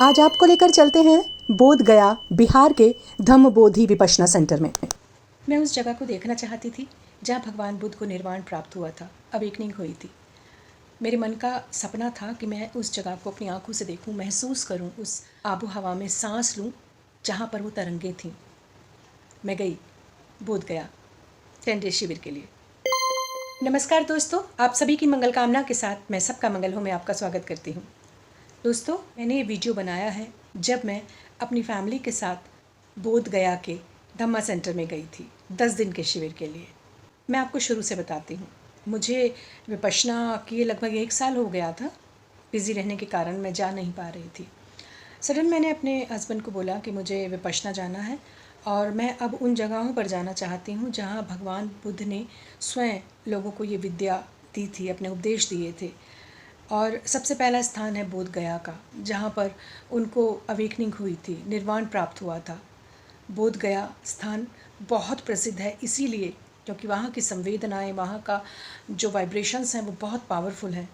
आज आपको लेकर चलते हैं बोध गया बिहार के धम्मबोधि विपश्यना सेंटर में। मैं उस जगह को देखना चाहती थी जहाँ भगवान बुद्ध को निर्वाण प्राप्त हुआ था, अवेकनिंग हुई थी। मेरे मन का सपना था कि मैं उस जगह को अपनी आंखों से देखूं, महसूस करूं, उस आबो हवा में सांस लूं जहाँ पर वो तरंगें थीं। मैं गई बोध गया 10 डे शिविर के लिए। नमस्कार दोस्तों, आप सभी की मंगल कामना के साथ मैं सबका मंगल हो मैं आपका स्वागत करती हूँ। दोस्तों, मैंने ये वीडियो बनाया है जब मैं अपनी फैमिली के साथ बोध गया के धम्मा सेंटर में गई थी 10 दिन के शिविर के लिए। मैं आपको शुरू से बताती हूँ। मुझे विपश्यना किए लगभग 1 साल हो गया था। बिज़ी रहने के कारण मैं जा नहीं पा रही थी। सडन मैंने अपने हस्बैंड को बोला कि मुझे विपश्यना जाना है और मैं अब उन जगहों पर जाना चाहती हूँ जहाँ भगवान बुद्ध ने स्वयं लोगों को ये विद्या दी थी, अपने उपदेश दिए थे। और सबसे पहला स्थान है बोध गया का, जहाँ पर उनको अवेकनिंग हुई थी, निर्वाण प्राप्त हुआ था। बोध गया स्थान बहुत प्रसिद्ध है इसीलिए क्योंकि वहाँ की संवेदनाएं, वहाँ का जो वाइब्रेशंस हैं वो बहुत पावरफुल हैं।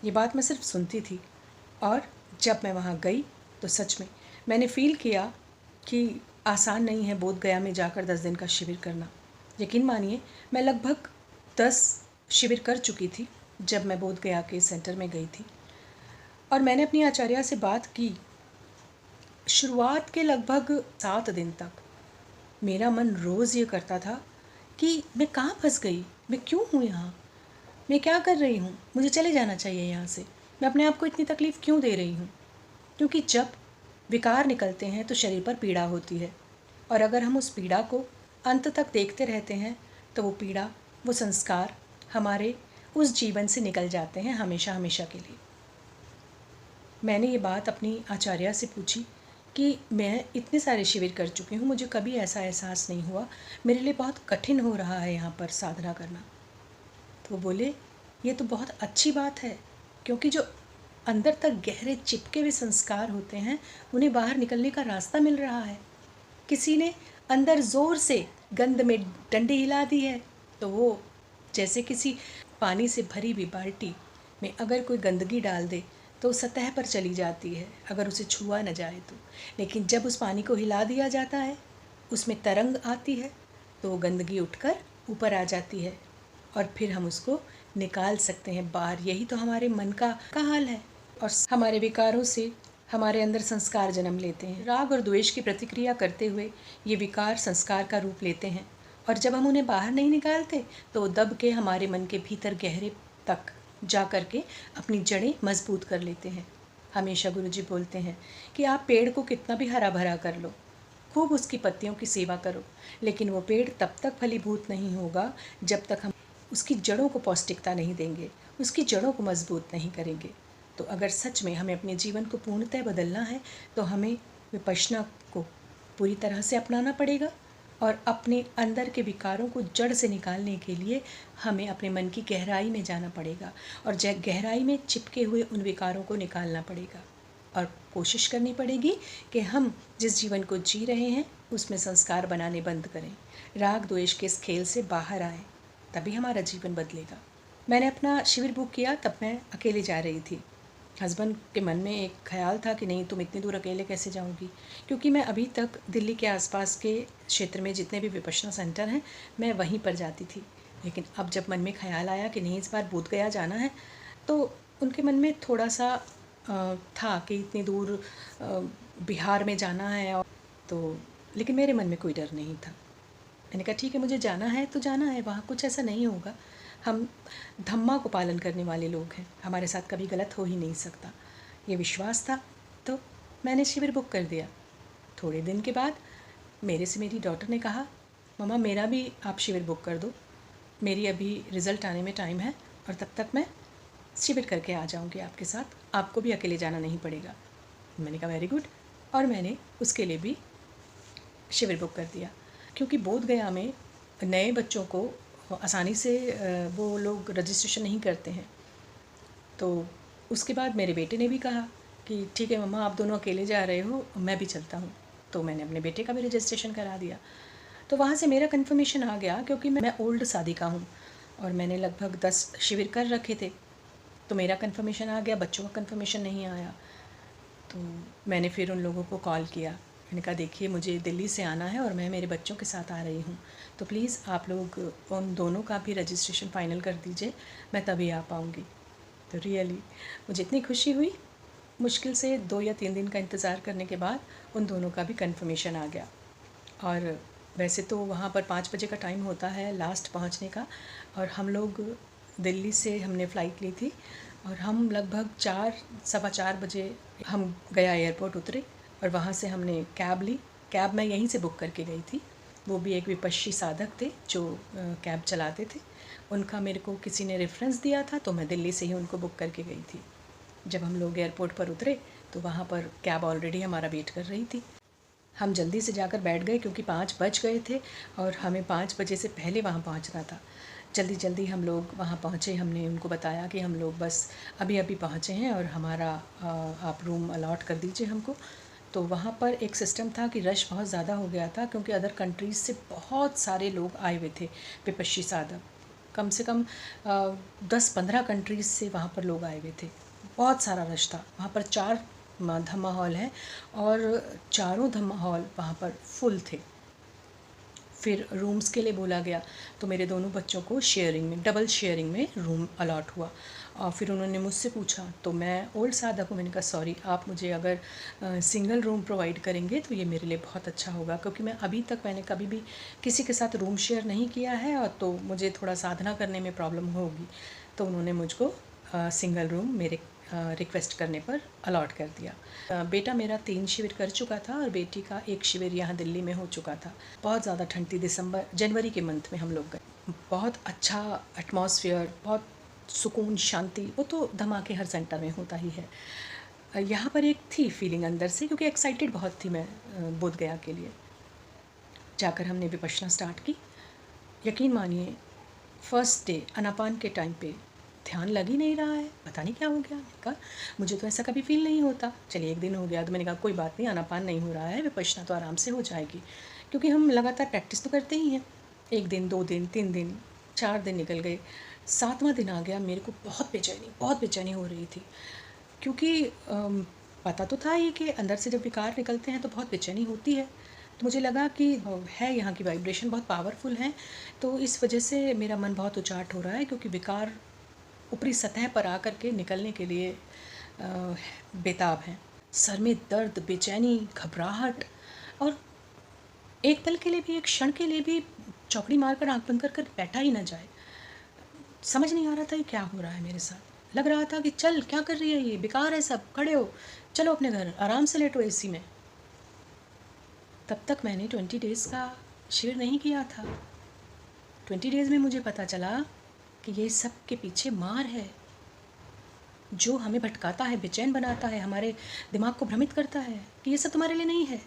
ये बात मैं सिर्फ सुनती थी और जब मैं वहाँ गई तो सच में मैंने फ़ील किया कि आसान नहीं है बोध गया में जाकर 10 दिन का शिविर करना। यकीन मानिए, मैं लगभग 10 शिविर कर चुकी थी जब मैं बोध गया के सेंटर में गई थी और मैंने अपनी आचार्य से बात की। शुरुआत के लगभग 7 दिन तक मेरा मन रोज़ ये करता था कि मैं कहाँ फंस गई, मैं क्यों हूँ यहाँ, मैं क्या कर रही हूँ, मुझे चले जाना चाहिए यहाँ से। मैं अपने आप को इतनी तकलीफ़ क्यों दे रही हूँ? क्योंकि जब विकार निकलते हैं तो शरीर पर पीड़ा होती है और अगर हम उस पीड़ा को अंत तक देखते रहते हैं तो वो पीड़ा, वो संस्कार हमारे उस जीवन से निकल जाते हैं हमेशा हमेशा के लिए। मैंने ये बात अपनी आचार्य से पूछी कि मैं इतने सारे शिविर कर चुकी हूँ, मुझे कभी ऐसा एहसास नहीं हुआ, मेरे लिए बहुत कठिन हो रहा है यहाँ पर साधना करना। तो वो बोले, ये तो बहुत अच्छी बात है क्योंकि जो अंदर तक गहरे चिपके हुए संस्कार होते हैं उन्हें बाहर निकलने का रास्ता मिल रहा है। किसी ने अंदर ज़ोर से गंद में डंडी हिला दी है तो वो जैसे किसी पानी से भरी हुई बाल्टी में अगर कोई गंदगी डाल दे तो सतह पर चली जाती है अगर उसे छुआ न जाए तो। लेकिन जब उस पानी को हिला दिया जाता है, उसमें तरंग आती है तो वो गंदगी उठकर ऊपर आ जाती है और फिर हम उसको निकाल सकते हैं बाहर। यही तो हमारे मन का हाल है और हमारे विकारों से हमारे अंदर संस्कार जन्म लेते हैं। राग और द्वेष की प्रतिक्रिया करते हुए ये विकार संस्कार का रूप लेते हैं और जब हम उन्हें बाहर नहीं निकालते तो दब के हमारे मन के भीतर गहरे तक जा कर के अपनी जड़ें मजबूत कर लेते हैं। हमेशा गुरुजी बोलते हैं कि आप पेड़ को कितना भी हरा भरा कर लो, खूब उसकी पत्तियों की सेवा करो, लेकिन वो पेड़ तब तक फलीभूत नहीं होगा जब तक हम उसकी जड़ों को पौष्टिकता नहीं देंगे, उसकी जड़ों को मजबूत नहीं करेंगे। तो अगर सच में हमें अपने जीवन को पूर्णतः बदलना है तो हमें विपश्यना को पूरी तरह से अपनाना पड़ेगा और अपने अंदर के विकारों को जड़ से निकालने के लिए हमें अपने मन की गहराई में जाना पड़ेगा और गहराई में चिपके हुए उन विकारों को निकालना पड़ेगा और कोशिश करनी पड़ेगी कि हम जिस जीवन को जी रहे हैं उसमें संस्कार बनाने बंद करें, राग द्वेष के इस खेल से बाहर आएँ, तभी हमारा जीवन बदलेगा। मैंने अपना शिविर बुक किया तब मैं अकेले जा रही थी। हस्बैंड के मन में एक ख्याल था कि नहीं, तुम इतनी दूर अकेले कैसे जाऊंगी, क्योंकि मैं अभी तक दिल्ली के आसपास के क्षेत्र में जितने भी विपश्यना सेंटर हैं मैं वहीं पर जाती थी। लेकिन अब जब मन में ख्याल आया कि नहीं, इस बार बोध गया जाना है, तो उनके मन में थोड़ा सा था कि इतनी दूर बिहार में जाना है और तो, लेकिन मेरे मन में कोई डर नहीं था। मैंने कहा ठीक है, मुझे जाना है तो जाना है, वहाँ कुछ ऐसा नहीं होगा, हम धम्मा को पालन करने वाले लोग हैं, हमारे साथ कभी गलत हो ही नहीं सकता, ये विश्वास था। तो मैंने शिविर बुक कर दिया। थोड़े दिन के बाद मेरे से मेरी डॉटर ने कहा, मम्मा मेरा भी आप शिविर बुक कर दो, मेरी अभी रिज़ल्ट आने में टाइम है और तब तक मैं शिविर करके आ जाऊंगी आपके साथ, आपको भी अकेले जाना नहीं पड़ेगा। मैंने कहा वेरी गुड, और मैंने उसके लिए भी शिविर बुक कर दिया क्योंकि बोध गया में नए बच्चों को आसानी से वो लोग रजिस्ट्रेशन नहीं करते हैं। तो उसके बाद मेरे बेटे ने भी कहा कि ठीक है मम्मा, आप दोनों अकेले जा रहे हो, मैं भी चलता हूँ। तो मैंने अपने बेटे का भी रजिस्ट्रेशन करा दिया। तो वहाँ से मेरा कन्फर्मेशन आ गया क्योंकि मैं ओल्ड साधिका हूँ और मैंने लगभग 10 शिविर कर रखे थे, तो मेरा कन्फर्मेशन आ गया, बच्चों का कन्फर्मेशन नहीं आया। तो मैंने फिर उन लोगों को कॉल किया। मैंने कहा देखिए मुझे दिल्ली से आना है और मैं मेरे बच्चों के साथ आ रही हूँ, तो प्लीज़ आप लोग उन दोनों का भी रजिस्ट्रेशन फ़ाइनल कर दीजिए, मैं तभी आ पाऊँगी। तो रियली मुझे इतनी खुशी हुई, मुश्किल से 2 या 3 दिन का इंतज़ार करने के बाद उन दोनों का भी कन्फर्मेशन आ गया। और वैसे तो वहाँ पर 5 बजे का टाइम होता है लास्ट पहुँचने का, और हम लोग दिल्ली से हमने फ़्लाइट ली थी और हम लगभग 4 सवा 4 बजे हम गया एयरपोर्ट उतरे और वहाँ से हमने कैब ली। कैब मैं यहीं से बुक करके गई थी, वो भी एक विपक्षी साधक थे जो कैब चलाते थे, उनका मेरे को किसी ने रेफरेंस दिया था, तो मैं दिल्ली से ही उनको बुक करके गई थी। जब हम लोग एयरपोर्ट पर उतरे तो वहाँ पर कैब ऑलरेडी हमारा वेट कर रही थी। हम जल्दी से जाकर बैठ गए क्योंकि 5 बज गए थे और हमें 5 बजे से पहले वहाँ पहुँचना था। जल्दी जल्दी हम लोग वहाँ पहुँचे। हमने उनको बताया कि हम लोग बस अभी अभी पहुँचे हैं और हमारा आप रूम अलॉट कर दीजिए हमको। तो वहाँ पर एक सिस्टम था कि रश बहुत ज़्यादा हो गया था क्योंकि अदर कंट्रीज़ से बहुत सारे लोग आए हुए थे विपक्षी साधक। कम से कम 10-15 कंट्रीज़ से वहाँ पर लोग आए हुए थे। बहुत सारा रश था। वहाँ पर 4 धम्मा हॉल हैं और चारों धम्मा हॉल वहाँ पर फुल थे। फिर रूम्स के लिए बोला गया तो मेरे दोनों बच्चों को शेयरिंग में, डबल शेयरिंग में रूम अलॉट हुआ। और फिर उन्होंने मुझसे पूछा तो मैं ओल्ड सादा को मैंने कहा सॉरी, आप मुझे अगर सिंगल रूम प्रोवाइड करेंगे तो ये मेरे लिए बहुत अच्छा होगा, क्योंकि मैंने कभी भी किसी के साथ रूम शेयर नहीं किया है और तो मुझे थोड़ा साधना करने में प्रॉब्लम होगी। तो उन्होंने मुझको सिंगल रूम मेरे रिक्वेस्ट करने पर अलॉट कर दिया। बेटा मेरा 3 शिविर कर चुका था और बेटी का 1 शिविर यहाँ दिल्ली में हो चुका था। बहुत ज़्यादा ठंड थी, जनवरी के मंथ में हम लोग गए। बहुत अच्छा एटमॉस्फेयर, बहुत सुकून, शांति, वो तो धमाके हर सेंटर में होता ही है। यहाँ पर एक थी फीलिंग अंदर से, क्योंकि एक्साइटेड बहुत थी मैं बोध गया के लिए। जाकर हमने विपश्यना स्टार्ट की। यकीन मानिए फर्स्ट डे आनापान के टाइम पे ध्यान लग ही नहीं रहा है, पता नहीं क्या हो गया। मैंने कहा मुझे तो ऐसा कभी फील नहीं होता। चलिए 1 दिन हो गया तो मैंने कहा कोई बात नहीं, आनापान नहीं हो रहा है, विपश्यना तो आराम से हो जाएगी, क्योंकि हम लगातार प्रैक्टिस तो करते ही हैं। 1 दिन, 2 दिन, 3 दिन, 4 दिन निकल गए। 7वां दिन आ गया, मेरे को बहुत बेचैनी हो रही थी, क्योंकि पता तो था ही कि अंदर से जब विकार निकलते हैं तो बहुत बेचैनी होती है। तो मुझे लगा कि है यहाँ की वाइब्रेशन बहुत पावरफुल है, तो इस वजह से मेरा मन बहुत उचाट हो रहा है, क्योंकि विकार ऊपरी सतह पर आकर के निकलने के लिए बेताब हैं। सर में दर्द, बेचैनी, घबराहट, और एक पल के लिए भी, एक क्षण के लिए भी चौकड़ी मारकर आंख बंद कर बैठा ही ना जाए। समझ नहीं आ रहा था ये क्या हो रहा है मेरे साथ। लग रहा था कि चल क्या कर रही है ये, बेकार है सब, खड़े हो, चलो अपने घर, आराम से लेटो एसी में। तब तक मैंने 20 डेज़ का शिविर नहीं किया था। 20 डेज़ में मुझे पता चला कि ये सब के पीछे मार है, जो हमें भटकाता है, बेचैन बनाता है, हमारे दिमाग को भ्रमित करता है कि ये सब तुम्हारे लिए नहीं है,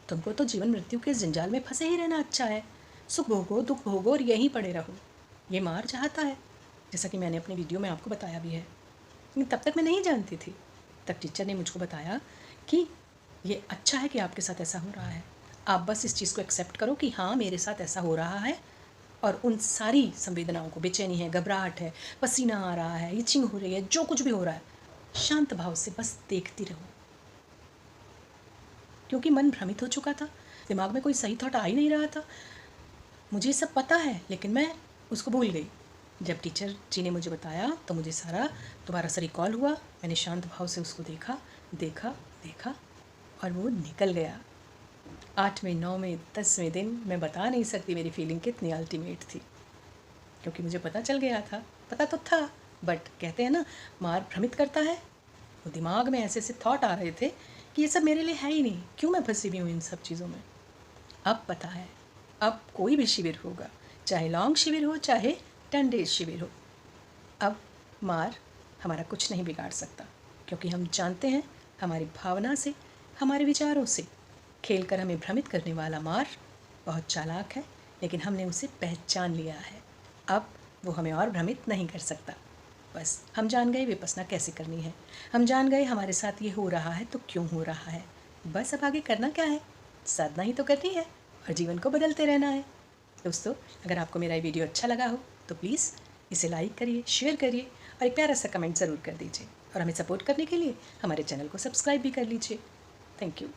तुमको तो जीवन मृत्यु के जंजाल में फंसे ही रहना अच्छा है, सुख भोगो, दुख भोगो और यहीं पड़े रहो। ये मार चाहता है, जैसा कि मैंने अपने वीडियो में आपको बताया भी है। लेकिन तब तक मैं नहीं जानती थी। तब टीचर ने मुझको बताया कि ये अच्छा है कि आपके साथ ऐसा हो रहा है, आप बस इस चीज़ को एक्सेप्ट करो कि हाँ मेरे साथ ऐसा हो रहा है, और उन सारी संवेदनाओं को, बेचैनी है, घबराहट है, पसीना आ रहा है, इचिंग हो रही है, जो कुछ भी हो रहा है, शांत भाव से बस देखती रहो। क्योंकि मन भ्रमित हो चुका था, दिमाग में कोई सही थॉट आ ही नहीं रहा था। मुझे सब पता है लेकिन मैं उसको भूल गई। जब टीचर जी ने मुझे बताया तो मुझे सारा दोबारा से रिकॉल हुआ। मैंने शांत भाव से उसको देखा और वो निकल गया। 8वें, 9वें, 10वें दिन मैं बता नहीं सकती मेरी फीलिंग कितनी अल्टीमेट थी, क्योंकि मुझे पता चल गया था। पता तो था, बट कहते हैं ना, मार भ्रमित करता है। वो दिमाग में ऐसे ऐसे थॉट आ रहे थे कि ये सब मेरे लिए है ही नहीं, क्यों मैं फंसी हुई हूँ इन सब चीज़ों में। अब पता है, अब कोई भी शिविर होगा, चाहे लॉन्ग शिविर हो, चाहे 10 डेज शिविर हो, अब मार हमारा कुछ नहीं बिगाड़ सकता, क्योंकि हम जानते हैं हमारी भावना से, हमारे विचारों से खेलकर हमें भ्रमित करने वाला मार बहुत चालाक है, लेकिन हमने उसे पहचान लिया है। अब वो हमें और भ्रमित नहीं कर सकता। बस हम जान गए विपश्यना कैसे करनी है, हम जान गए हमारे साथ ये हो रहा है तो क्यों हो रहा है। बस अब आगे करना क्या है, साधना ही तो करनी है और जीवन को बदलते रहना है। दोस्तों, अगर आपको मेरा ये वीडियो अच्छा लगा हो तो प्लीज़ इसे लाइक करिए, शेयर करिए और एक प्यारा सा कमेंट ज़रूर कर दीजिए। और हमें सपोर्ट करने के लिए हमारे चैनल को सब्सक्राइब भी कर लीजिए। Thank you.